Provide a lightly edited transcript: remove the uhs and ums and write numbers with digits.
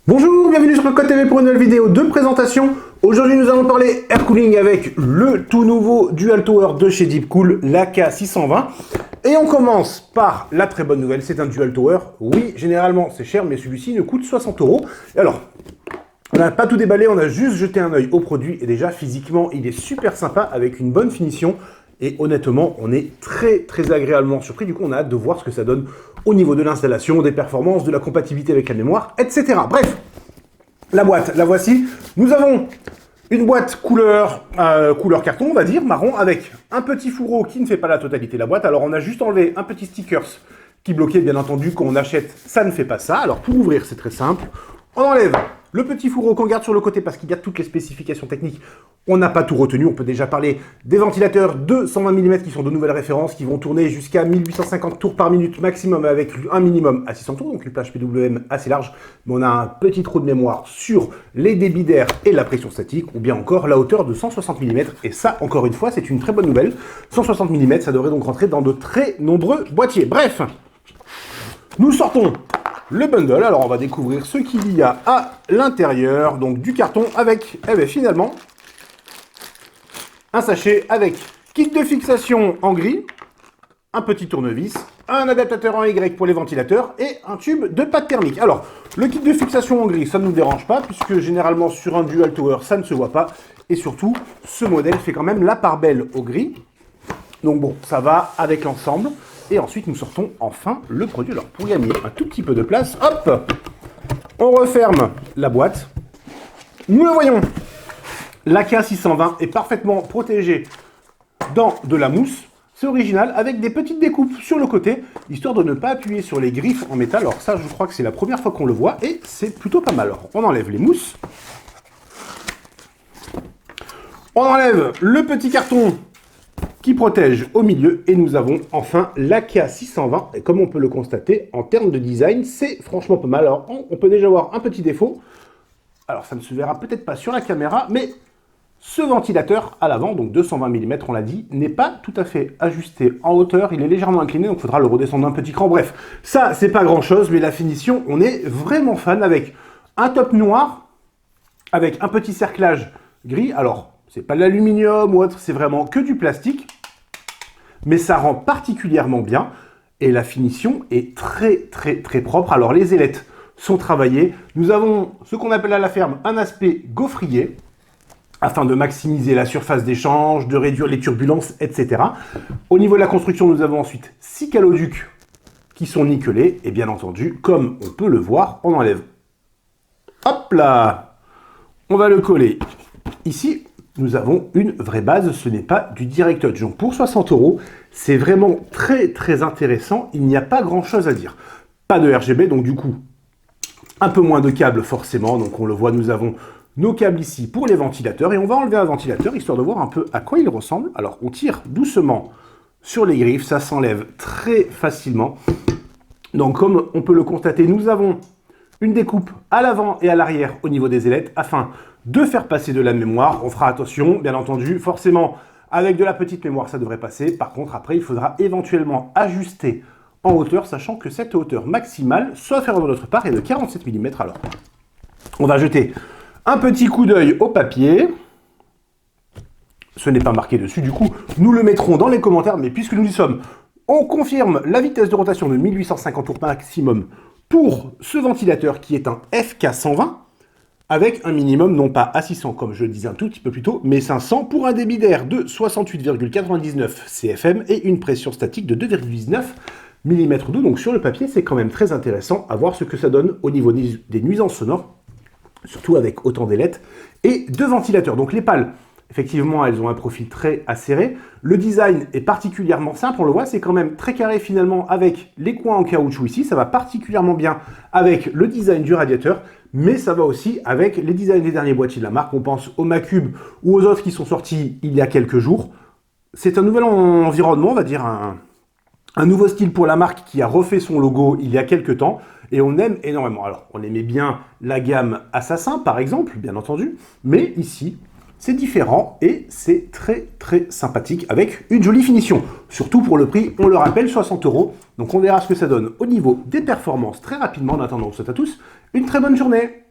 Bonjour, bienvenue sur Cocotte TV pour une nouvelle vidéo de présentation. Aujourd'hui nous allons parler air cooling avec le tout nouveau Dual Tower de chez Deepcool, l'AK620. Et on commence par la très bonne nouvelle, c'est un Dual Tower. Oui, généralement c'est cher, mais celui-ci ne coûte 60 €. Alors, on n'a pas tout déballé, on a juste jeté un œil au produit. Et déjà, physiquement, il est super sympa avec une bonne finition. Et honnêtement, on est très agréablement surpris. Du coup, on a hâte de voir ce que ça donne au niveau de l'installation, des performances, de la compatibilité avec la mémoire, etc. Bref, la boîte, la voici. Nous avons une boîte couleur carton, on va dire, marron, avec un petit fourreau qui ne fait pas la totalité de la boîte. Alors, on a juste enlevé un petit sticker qui bloquait, bien entendu, quand on achète, ça ne fait pas ça. Alors, pour ouvrir, c'est très simple. On enlève le petit fourreau qu'on garde sur le côté parce qu'il y a toutes les spécifications techniques. On n'a pas tout retenu. On peut déjà parler des ventilateurs de 120 mm qui sont de nouvelles références, qui vont tourner jusqu'à 1850 tours par minute maximum avec un minimum à 600 tours, donc une plage PWM assez large. Mais on a un petit trou de mémoire sur les débits d'air et la pression statique, ou bien encore la hauteur de 160 mm. Et ça, encore une fois, c'est une très bonne nouvelle. 160 mm, ça devrait donc rentrer dans de très nombreux boîtiers. Bref, nous sortons le bundle. Alors on va découvrir ce qu'il y a à l'intérieur, donc du carton avec, finalement, un sachet avec kit de fixation en gris, un petit tournevis, un adaptateur en Y pour les ventilateurs et un tube de pâte thermique. Alors, le kit de fixation en gris, ça ne nous dérange pas puisque généralement sur un Dual Tower, ça ne se voit pas. Et surtout, ce modèle fait quand même la part belle au gris. Donc bon, ça va avec l'ensemble. Et ensuite, nous sortons enfin le produit. Alors, pour gagner un tout petit peu de place, hop, on referme la boîte. Nous le voyons, l'AK620 est parfaitement protégé dans de la mousse. C'est original, avec des petites découpes sur le côté, histoire de ne pas appuyer sur les griffes en métal. Alors ça, je crois que c'est la première fois qu'on le voit, et c'est plutôt pas mal. Alors, on enlève les mousses. On enlève le petit carton qui protège au milieu, et nous avons enfin l'AK620. Et comme on peut le constater, en termes de design, c'est franchement pas mal. Alors, on peut déjà voir un petit défaut. Alors, ça ne se verra peut-être pas sur la caméra, mais ce ventilateur à l'avant, donc 220 mm, on l'a dit, n'est pas tout à fait ajusté en hauteur. Il est légèrement incliné, donc il faudra le redescendre un petit cran. Bref, ça, c'est pas grand-chose, mais la finition, on est vraiment fan avec un top noir, avec un petit cerclage gris. Alors, c'est pas de l'aluminium ou autre, c'est vraiment que du plastique. Mais ça rend particulièrement bien. Et la finition est très propre. Alors, les ailettes sont travaillées. Nous avons ce qu'on appelle à la ferme un aspect gaufrier, afin de maximiser la surface d'échange, de réduire les turbulences, etc. Au niveau de la construction, nous avons ensuite 6 caloducs qui sont nickelés. Et bien entendu, comme on peut le voir, on enlève. Hop là! On va le coller ici. Nous avons une vraie base, ce n'est pas du direct touch. Donc pour 60 €, c'est vraiment très intéressant. Il n'y a pas grand chose à dire. Pas de RGB, donc du coup, un peu moins de câbles forcément. Donc on le voit, nous avons nos câbles ici pour les ventilateurs. Et on va enlever un ventilateur, histoire de voir un peu à quoi il ressemble. Alors on tire doucement sur les griffes, ça s'enlève très facilement. Donc comme on peut le constater, nous avons une découpe à l'avant et à l'arrière au niveau des ailettes, afin de faire passer de la mémoire. On fera attention, bien entendu, forcément, avec de la petite mémoire, ça devrait passer. Par contre, après, il faudra éventuellement ajuster en hauteur, sachant que cette hauteur maximale, sauf erreur de notre part, est de 47 mm. Alors, on va jeter un petit coup d'œil au papier. Ce n'est pas marqué dessus, du coup, nous le mettrons dans les commentaires. Mais puisque nous y sommes, on confirme la vitesse de rotation de 1850 tours maximum pour ce ventilateur qui est un FK120, avec un minimum, non pas à 600 comme je le disais un tout petit peu plus tôt, mais 500 pour un débit d'air de 68,99 CFM et une pression statique de 2,19 mm2. Donc sur le papier, c'est quand même très intéressant à voir ce que ça donne au niveau des nuisances sonores, surtout avec autant d'ailettes et de ventilateurs. Donc les pales, effectivement, elles ont un profil très acéré. Le design est particulièrement simple, on le voit, c'est quand même très carré finalement avec les coins en caoutchouc ici. Ça va particulièrement bien avec le design du radiateur, mais ça va aussi avec les designs des derniers boîtiers de la marque. On pense au Macube ou aux autres qui sont sortis il y a quelques jours. C'est un nouvel environnement, on va dire un nouveau style pour la marque qui a refait son logo il y a quelques temps. Et on aime énormément. Alors, on aimait bien la gamme Assassin, par exemple, bien entendu. Mais ici, C'est différent et c'est très très sympathique avec une jolie finition. Surtout pour le prix, on le rappelle, 60 €. Donc on verra ce que ça donne au niveau des performances très rapidement. En attendant, on vous souhaite à tous une très bonne journée.